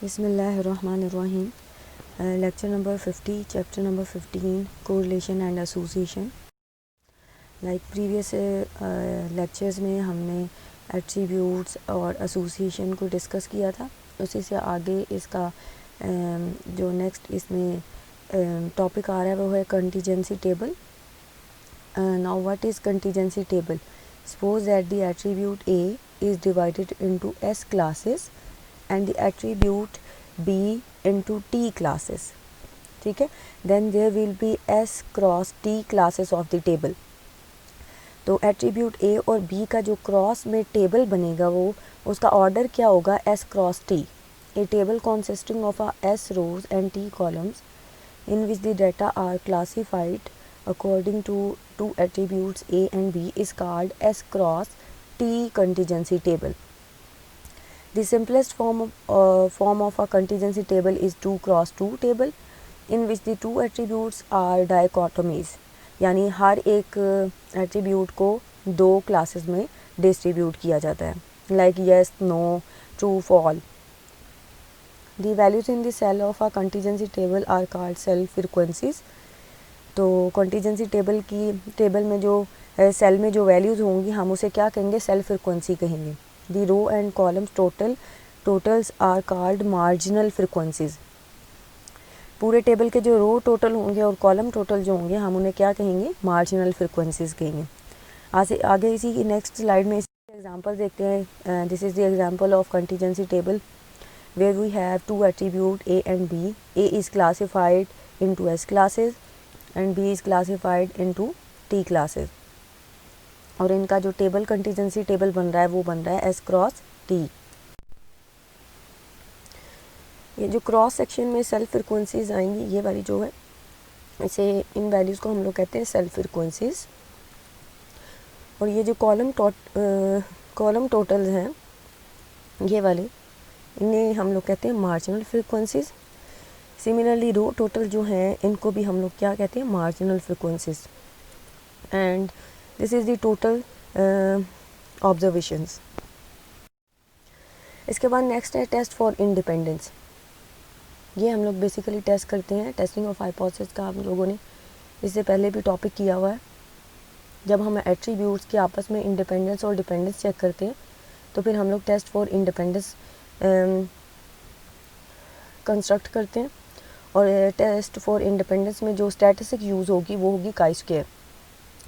Bismillahirrahmanirrahim. Lecture number 50, chapter number 15, correlation and association. Like previous lectures में हमने attributes और association को discuss किया था, उसी से आगे इसका जो next इसमें topic आ रहा है वो है contingency table. Now what is contingency table? Suppose that the attribute A is divided into S classes and the attribute B into T classes. ठीक है, then there will be S cross T classes of the table. तो attribute A और B का जो cross में table बनेगा वो उसका ऑर्डर क्या होगा, S cross T. A table consisting of S rows and T columns in which the data are classified according to two attributes A and B is called S cross T contingency table. The simplest form of a contingency table is 2 cross 2 table in which the two attributes are dichotomies. यानी हर एक attribute को दो classes में distribute किया जाता है, like yes, no, true, false. The values in the cell of a contingency table are called cell frequencies. तो contingency table में जो सेल में जो वैल्यूज़ होंगी हम उसे क्या कहेंगे, सेल फ्रिक्वेंसी कहेंगे. The row and columns totals are called marginal frequencies. पूरे टेबल के जो रो टोटल होंगे और कॉलम टोटल जो होंगे हम उन्हें क्या कहेंगे, मार्जिनल फ्रिक्वेंसीज कहेंगे. आगे इसी की नेक्स्ट स्लाइड में इसी एग्जांपल देखते हैं. This is the example of contingency table where we have to attribute A and B. A is classified into S classes and B is classified into T classes. और इनका जो table contingency table बन रहा है वो बन रहा है S क्रॉस T. ये जो क्रॉस सेक्शन में सेल फ्रिक्वेंसीज आएंगी, ये वाली जो है, इसे इन वैल्यूज़ को हम लोग कहते हैं सेल फ्रिक्वेंसीज. और ये जो कॉलम टोटल्स हैं ये वाले, इन्हें हम लोग कहते हैं मार्जिनल फ्रिक्वेंसीज. सिमिलरली रो टोटल जो हैं इनको भी हम लोग क्या कहते हैं, marginal frequencies. And this is the total observations. इसके बाद नेक्स्ट है टेस्ट फॉर इंडिपेंडेंस. ये हम लोग बेसिकली टेस्ट करते हैं. टेस्टिंग ऑफ हाइपोथेसिस का हम लोगों ने इससे पहले भी टॉपिक किया हुआ है. जब हम एट्रीब्यूट्स के आपस में इंडिपेंडेंस और डिपेंडेंस चेक करते हैं तो फिर हम लोग टेस्ट फॉर इंडिपेंडेंस कंस्ट्रक्ट करते हैं. और टेस्ट फॉर इंडिपेंडेंस में जो स्टैटिस्टिक यूज़ होगी वो होगी काई स्क्वायर.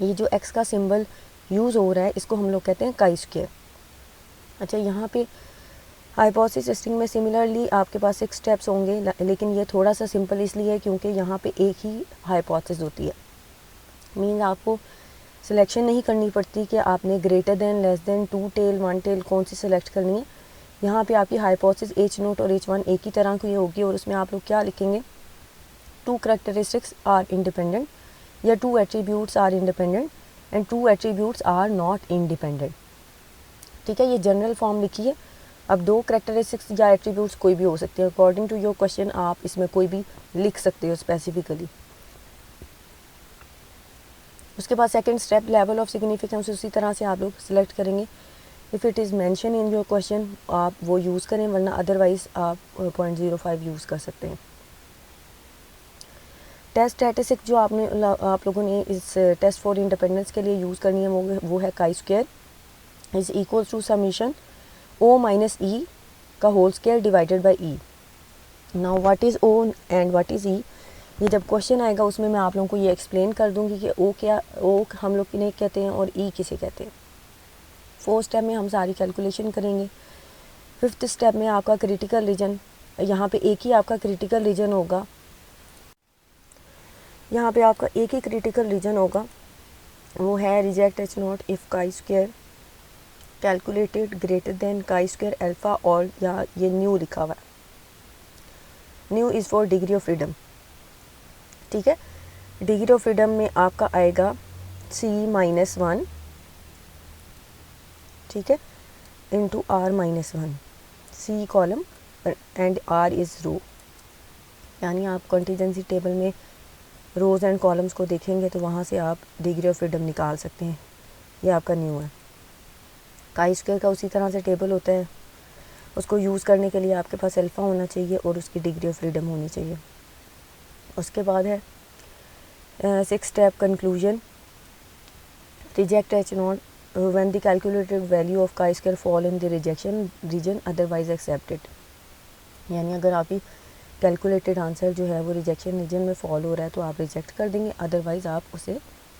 ये जो एक्स का सिंबल यूज़ हो रहा है इसको हम लोग कहते हैं काई स्क्वायर. अच्छा, यहाँ पे हाइपोथेसिस टेस्टिंग में सिमिलरली आपके पास 6 स्टेप्स होंगे, लेकिन ये थोड़ा सा सिंपल इसलिए है क्योंकि यहाँ पे एक ही हाइपोथेसिस होती है. मीन्स आपको सिलेक्शन नहीं करनी पड़ती कि आपने greater than, less than, 2 tail, 1 tail कौन सी सेलेक्ट करनी है. यहाँ पे आपकी हाइपोथेसिस H0 और H1 एक ही तरह की होगी और उसमें आप लोग क्या लिखेंगे, 2 कैरेक्टरिस्टिक्स आर इंडिपेंडेंट या 2 attributes are independent and 2 attributes are not independent. ठीक है, ये जनरल फॉर्म लिखी है. अब 2 कैरेक्टरिस्टिक्स या एट्रीब्यूट्स कोई भी हो सकते हैं. अकॉर्डिंग टू योर क्वेश्चन आप इसमें कोई भी लिख सकते हो स्पेसिफिकली. उसके बाद second step level of significance, उसी तरह से आप लोग सिलेक्ट करेंगे. If it is mention in your question आप वो यूज़ करें, वरना अदरवाइज़ आप 0.05 यूज़ कर सकते हैं. टेस्ट स्टैटिस्टिक जो आप लोगों ने इस टेस्ट फॉर इंडिपेंडेंस के लिए यूज़ करनी है वो है chi square is equals to summation O minus E का whole square divided by E. Now what is O and what is E, ये जब क्वेश्चन आएगा उसमें मैं आप लोगों को ये एक्सप्लेन कर दूंगी कि O हम लोग किन्हें कहते हैं और E किसे कहते हैं. 4th स्टेप में हम सारी कैलकुलेशन करेंगे. 5th स्टेप में आपका क्रिटिकल रीजन, यहाँ पे एक ही आपका क्रिटिकल रीजन होगा. यहाँ पे आपका एक ही क्रिटिकल रीजन होगा, वो है reject H0 if chi square calculated greater than chi square alpha, और यहाँ ये न्यू लिखा हुआ है. New is for degree of freedom. ठीक है, डिग्री ऑफ फ्रीडम में आपका आएगा C-1, ठीक है, into R-1. C column and R is row. यानी आप कंटीजेंसी टेबल में रोज़ एंड कॉलम्स को देखेंगे तो वहाँ से आप डिग्री ऑफ फ्रीडम निकाल सकते हैं. ये आपका न्यू है. काई स्क्वायर का उसी तरह से टेबल होता है. उसको यूज़ करने के लिए आपके पास अल्फ़ा होना चाहिए और उसकी डिग्री ऑफ फ्रीडम होनी चाहिए। उसके बाद है 6 step conclusion. Reject H naught when the calculated value of chi square fall in the rejection region otherwise accepted. यानी अगर आपकी कैलकुलेटेड आंसर जो है वो रिजेक्शन रीजन में फॉल हो रहा है तो आप रिजेक्ट कर देंगे, अदरवाइज़ आप उसे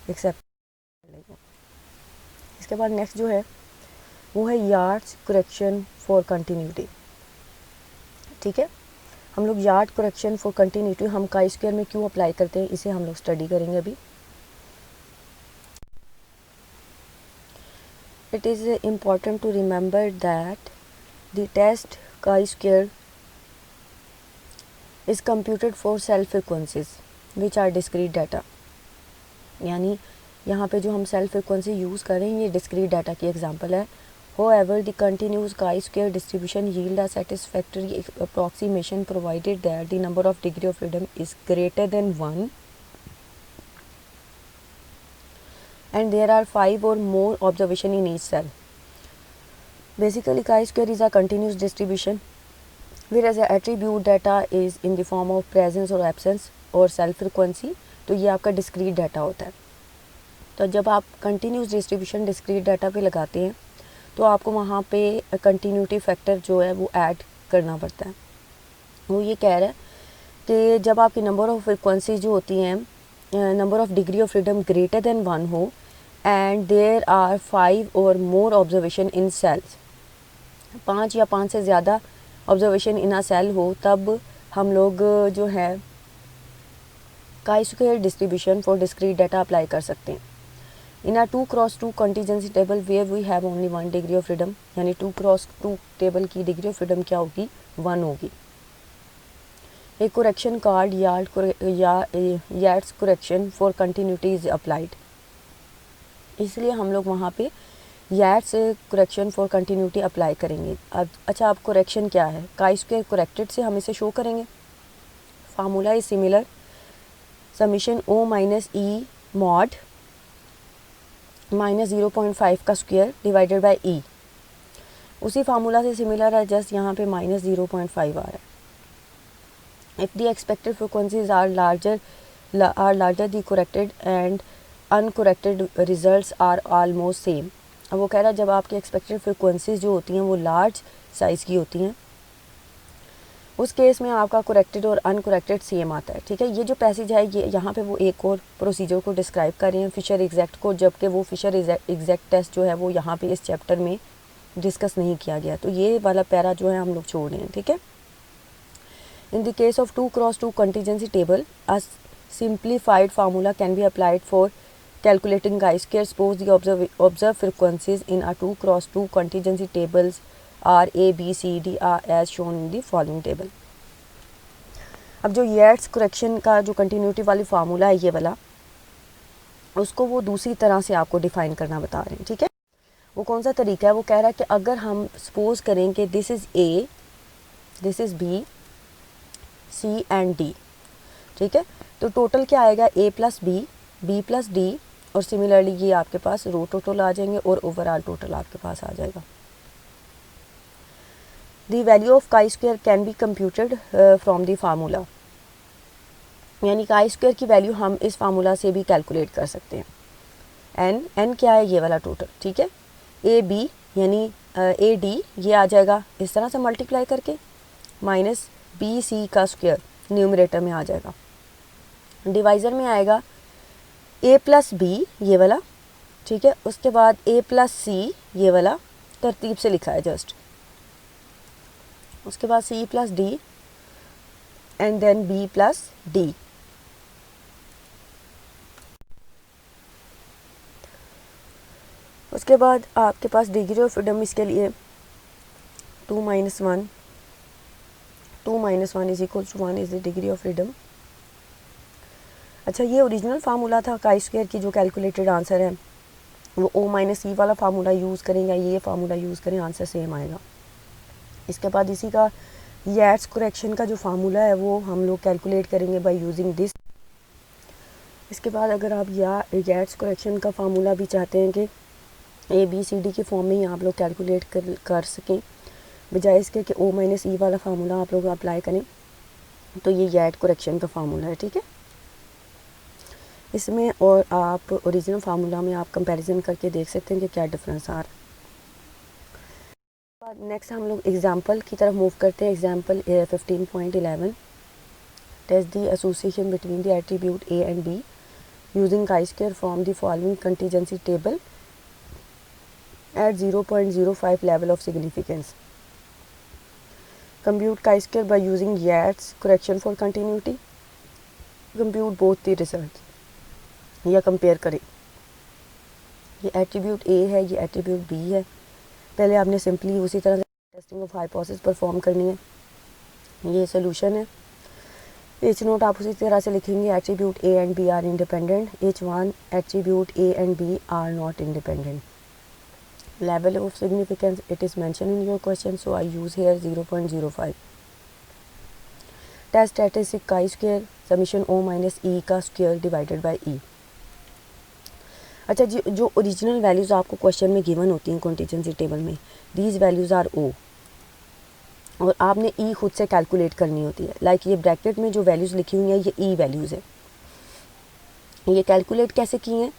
एक्सेप्ट कर लेंगे। इसके बाद नेक्स्ट जो है वो है यार्ड्स करेक्शन फॉर कंटिन्यूटी। ठीक है, हम लोग यार्ड करेक्शन फॉर कंटिन्यूटी हम का स्क्वायर में क्यों अप्लाई करते हैं, इसे हम लोग स्टडी करेंगे अभी। It is important to remember that the test chi square is computed for self frequencies which are discrete data. यानी यहाँ पे जो हम सेल्फ फ्रिक्वेंसी यूज़ करें ये डिस्क्रीट डाटा की एग्जांपल है। However, the continuous chi-square distribution yield a satisfactory approximation provided that the number of degree of freedom is greater than 1 and there are 5 or more observation in each cell. Basically, chi-square is a continuous distribution whereas the attribute data is in the form of presence or absence or cell frequency, तो ये आपका discrete data होता है। तो जब आप continuous distribution discrete data पे लगाते हैं तो आपको वहाँ पे कंटिन्यूटी फैक्टर जो है वो ऐड करना पड़ता है। वो ये कह रहा है कि जब आपकी नंबर ऑफ़ फ्रिक्वेंसी जो होती हैं, number of degree of freedom greater than 1 हो एंड देयर आर 5 और मोर ऑब्जर्वेशन इन सेल्स, 5 या 5 से ज़्यादा ऑब्जर्वेशन इन अ सेल हो, तब हम लोग जो है का square distribution for discrete data apply कर सकते हैं। In a 2x2 contingency table where we have only 1 degree of freedom, यानी 2x2 टेबल की डिग्री ऑफ फ्रीडम क्या होगी, 1 होगी। एक correction card yards correction for continuity is applied, इसलिए हम लोग वहाँ पे yards correction for continuity apply करेंगे। अब अच्छा, अब करेक्शन क्या है, का स्क्वायर करेक्टेड से हम इसे शो करेंगे। Formula is similar, summation O minus E mod minus 0.5 का स्क्वायर डिवाइडेड बाय ई, उसी फार्मूला से सिमिलर है, जस्ट यहाँ पे माइनस 0.5 आ रहा है। If the expected frequencies are larger the corrected and uncorrected results are almost same. अब वो कह रहा है जब आपकी एक्सपेक्टेड फ्रिक्वेंसीज जो होती हैं वो लार्ज साइज़ की होती हैं, उस केस में आपका करेक्टेड और अनकरेक्टेड सेम आता है। ठीक है, ये जो पैसेज है ये यहाँ पे वो एक और प्रोसीजर को डिस्क्राइब कर रहे हैं, फिशर एग्जैक्ट को, जबकि वो फिशर एग्जैक्ट टेस्ट जो है वो यहाँ पे इस चैप्टर में डिस्कस नहीं किया गया, तो ये वाला पैरा जो है हम लोग छोड़ रहे हैं। ठीक है, in the case of 2x2 contingency table a simplified formula can be applied for calculating chi square. Suppose the observe frequencies in a 2x2 contingency tables are A B C D are as shown in the following table. अब जो yards correction का जो continuity वाली formula है ये वाला, उसको वो दूसरी तरह से आपको डिफाइन करना बता रहे हैं। ठीक है, वो कौन सा तरीका है, वो कह रहा है कि अगर हम सपोज करें कि this is A, this is B, C and D. ठीक है, तो टोटल क्या आएगा, A plus B, B plus D, और सिमिलरली ये आपके पास रो टोटल आ जाएंगे और ओवरऑल टोटल आपके पास आ जाएगा। The value of chi-square can be computed from the formula, यानी chi-square की वैल्यू हम इस फार्मूला से भी कैलकुलेट कर सकते हैं। n क्या है, ये वाला टोटल। ठीक है, ए बी यानी ए डी ये आ जाएगा इस तरह से मल्टीप्लाई करके, माइनस बी सी का स्क्वायर न्यूमरेटर में आ जाएगा, डिवाइज़र में आएगा ए प्लस बी ये वाला। ठीक है, उसके बाद ए प्लस सी ये वाला तरतीब से लिखा है जस्ट, उसके बाद C plus D and then B plus D. उसके बाद आपके पास डिग्री ऑफ फ्रीडम इसके लिए 2 - 1, 2 - 1 is equal to 1 is the degree of freedom. अच्छा, ये ओरिजिनल फार्मूला था का स्क्वायर की जो कैलकुलेटेड आंसर है वो ओ माइनस ई वाला फार्मूला यूज़ करेंगे, ये फार्मूला यूज़ करें, आंसर सेम आएगा। इसके बाद इसी का यार्ड्स करेक्शन का जो फार्मूला है वो हम लोग कैलकुलेट करेंगे बाय यूजिंग दिस। इसके बाद अगर आप यार्ड्स करेक्शन का फार्मूला भी चाहते हैं कि ए बी सी डी के फॉर्म में ही आप लोग कैलकुलेट कर सकें, बजाय इसके कि ओ माइनस ई वाला फार्मूला आप लोग अप्लाई करें, तो ये येट करेक्शन का फार्मूला है, ठीक है। इसमें और आप ओरिजिनल फार्मूला में आप कंपैरिजन करके देख सकते हैं कि क्या डिफरेंस आ रहा है। नेक्स्ट हम लोग एग्जांपल की तरफ मूव करते हैं। Example 15.11 test the association between the attribute A and B using chi-square from the following contingency table at 0.05 level of significance. Compute chi-square by using Yates correction for continuity. Compute both the results. या compare करें, ये attribute ए है, ये attribute B है। पहले आपने simply उसी तरह से टेस्टिंग ऑफ हाइपोथेसिस परफॉर्म करनी है। ये सोल्यूशन है। एच नोट आप उसी तरह से लिखेंगे, attribute A and B are independent. H one attribute A and B are not independent. Level of significance, it is mentioned in your question, so I use here 0.05. Test statistic chi-square summation O minus E का square divided by E। अच्छा जी, जो original values आपको question में given होती हैं contingency table में, these values are O, और आपने E खुद से कैलकुलेट करनी होती है। लाइक ये ब्रैकेट में जो वैल्यूज़ लिखी हुई हैं ये E वैल्यूज़ है। ये कैलकुलेट कैसे की हैं?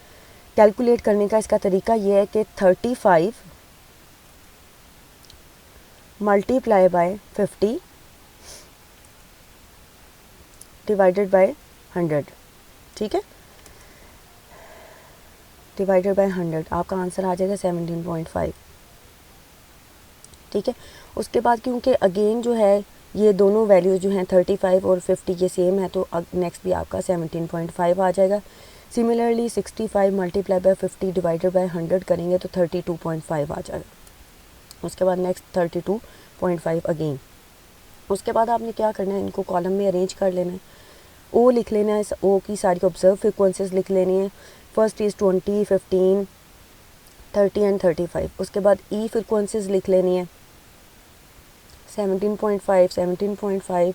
कैलकुलेट करने का इसका तरीका ये है कि 35 मल्टीप्लाई बाय 50 डिवाइडेड बाय 100, ठीक है, डिवाइडेड बाय 100, आपका आंसर आ जाएगा 17.5, ठीक है। उसके बाद क्योंकि अगेन जो है ये दोनों वैल्यूज़ जो हैं 35 और 50 ये सेम है, तो नेक्स्ट भी आपका 17.5 आ जाएगा। Similarly 65 multiply by 50 divided by 100 करेंगे तो 32.5 आ जाएगा। उसके बाद नेक्स्ट 32.5 अगेन। उसके बाद आपने क्या करना है, इनको कॉलम में अरेंज कर लेना है। ओ लिख लेना है, ओ की सारी ऑब्जर्व फ्रिक्वेंसीज लिख लेनी है। First is 20, 15, 30 and 35। उसके बाद ई फ्रिक्वेंसीज लिख लेनी है 17.5, 17.5,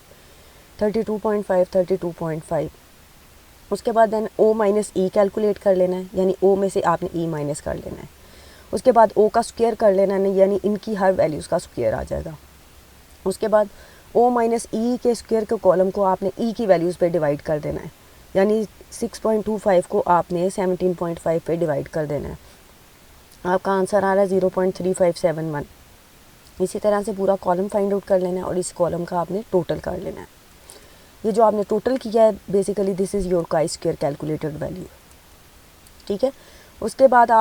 32.5, 32.5। उसके बाद देन ओ माइनस ई कैलकुलेट कर लेना है, यानी ओ में से आपने ई माइनस कर लेना है। उसके बाद ओ का स्क्वायर कर लेना है, यानी इनकी हर वैल्यूज़ का स्क्वायर आ जाएगा। उसके बाद ओ माइनस ई के स्क्वायर के कॉलम को आपने ई की वैल्यूज़ पे डिवाइड कर देना है, यानी 6.25 को आपने 17.5 पे डिवाइड कर देना है। आपका आंसर आ रहा है 0.3571। इसी तरह से पूरा कॉलम फाइंड आउट कर लेना है और इस कॉलम का आपने टोटल कर लेना है। ये जो आपने टोटल किया है basically this is your chi-square calculated value, ठीक है। उसके बाद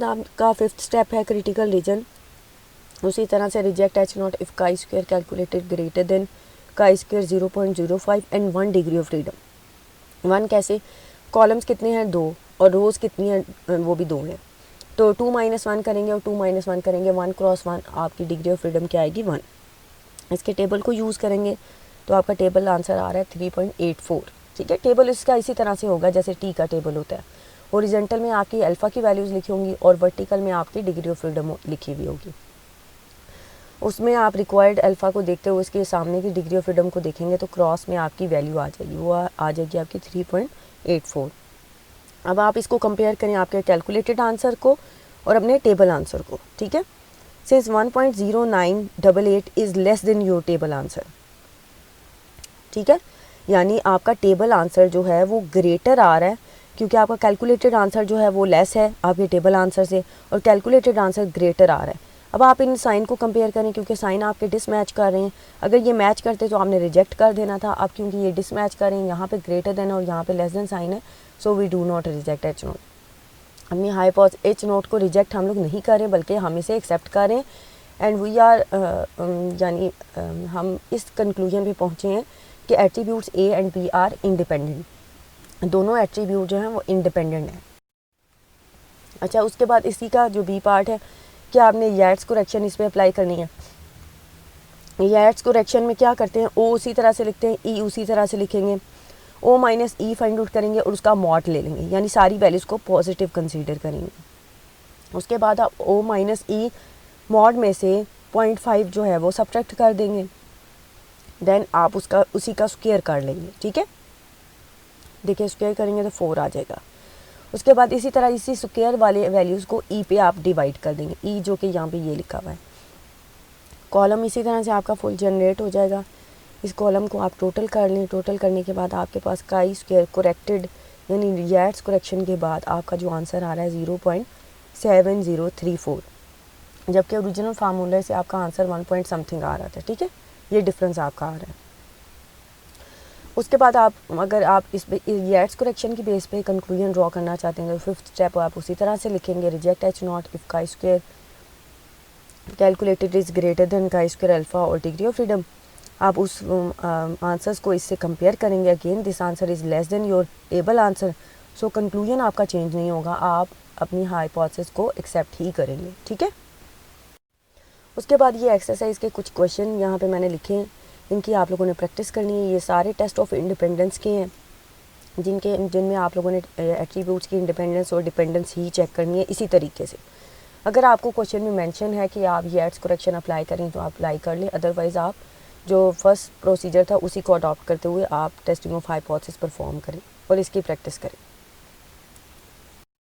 आपका फिफ्थ स्टेप है क्रिटिकल रीजन। उसी तरह से reject H not if chi-square calculated greater than chi-square 0.05 and 1 degree of freedom. 1 कैसे, कॉलम्स कितने हैं 2 और रोज़ कितनी हैं वो भी 2 है, तो 2 - 1 करेंगे और 2 - 1 करेंगे, 1 क्रॉस 1 आपकी डिग्री ऑफ फ्रीडम क्या आएगी 1। इसके टेबल को यूज़ करेंगे तो आपका टेबल आंसर आ रहा है 3.84, ठीक है। टेबल इसका इसी तरह से होगा जैसे टी का टेबल होता है। हॉरिजॉन्टल में आपकी अल्फ़ा की वैल्यूज़ लिखी होंगी और वर्टिकल में आपकी डिग्री ऑफ फ्रीडम लिखी हुई होगी। उसमें आप रिक्वायर्ड अल्फ़ा को देखते हुए इसके सामने की डिग्री ऑफ फ्रीडम को देखेंगे तो क्रॉस में आपकी वैल्यू आ जाएगी, वो आ जाएगी आपकी 3.84। अब आप इसको कंपेयर करें आपके कैलकुलेटेड आंसर को और अपने टेबल आंसर को, ठीक है। Since 1.0988 is less than your table answer, ठीक है, यानी आपका टेबल आंसर जो है वो ग्रेटर आ रहा है क्योंकि आपका कैलकुलेटेड आंसर जो है वो लेस है आपके टेबल आंसर से और कैलकुलेटेड आंसर ग्रेटर आ रहा है। अब आप इन साइन को कंपेयर करें क्योंकि साइन आपके डिसमैच कर रहे हैं। अगर ये मैच करते तो आपने रिजेक्ट कर देना था। अब क्योंकि ये डिसमैच कर रहे हैं, यहाँ पे ग्रेटर देन और यहाँ पे लेस देन साइन है, so we do not reject H nought. अपनी हाइपोथेसिस एच नोट को रिजेक्ट हम लोग नहीं करें बल्कि हम इसे एक्सेप्ट करें एंड वी आर यानी हम इस कंक्लूजन पे पहुँचे हैं कि attributes A and B are independent, दोनों एट्रीब्यूट जो हैं वो इंडिपेंडेंट हैं। अच्छा, उसके बाद इसी का जो बी पार्ट है कि आपने याट्स करेक्शन इस पर अप्लाई करनी है। याट्स करेक्शन में क्या करते हैं, ओ उसी तरह से लिखते हैं, ई उसी तरह से लिखेंगे, O minus E find out करेंगे और उसका मॉड ले लेंगे, यानी सारी वैल्यूज़ को पॉजिटिव कंसीडर करेंगे। उसके बाद आप ओ माइनस ई मॉड में से 0.5 जो है वो सब्ट्रैक्ट कर देंगे, देन आप उसी का स्क्वायर कर लेंगे, ठीक है। देखिए स्क्वायर करेंगे तो 4 आ जाएगा। उसके बाद इसी तरह इसी स्क्वायर वाले वैल्यूज़ को ई पे आप डिवाइड कर देंगे, ई जो कि यहाँ पे ये लिखा हुआ है। कॉलम इसी तरह से आपका फुल जनरेट हो जाएगा। इस कॉलम को आप टोटल कर लें, टोटल करने के बाद आपके पास काई स्क्वायर करेक्टेड यानी यार्ड्स करेक्शन के बाद आपका जो आंसर आ रहा है 0.7034, जबकि ओरिजिनल फार्मूले से आपका आंसर 1 पॉइंट समथिंग आ रहा था। ठीक है, ये डिफरेंस आपका आ रहा है। उसके बाद आप अगर आप इस यार्ड्स करेक्शन की बेस पे कंक्लूजन ड्रॉ करना चाहते हैं तो फिफ्थ स्टेप आप उसी तरह से लिखेंगे, reject H not if chi square calculated is greater than chi square alpha और डिग्री ऑफ फ्रीडम। आप उस आंसर्स को इससे कंपेयर करेंगे, again this answer is less than your able answer, so conclusion आपका चेंज नहीं होगा, आप अपनी हाइपोथेसिस को एक्सेप्ट ही करेंगे। ठीक है, उसके बाद ये एक्सरसाइज के कुछ क्वेश्चन यहाँ पे मैंने लिखे हैं, इनकी आप लोगों ने प्रैक्टिस करनी है। ये सारे टेस्ट ऑफ इंडिपेंडेंस के हैं जिनमें आप लोगों ने एट्रीब्यूट्स की इंडिपेंडेंस और डिपेंडेंस ही चेक करनी है इसी तरीके से। अगर आपको क्वेश्चन में मेंशन है कि आप यार्ड्स करेक्शन अप्लाई करें तो आप अप्लाई कर लें, अदरवाइज़ आप जो फर्स्ट प्रोसीजर था उसी को अडॉप्ट करते हुए आप टेस्टिंग ऑफ हाइपोथेसिस परफॉर्म करें और इसकी प्रैक्टिस करें।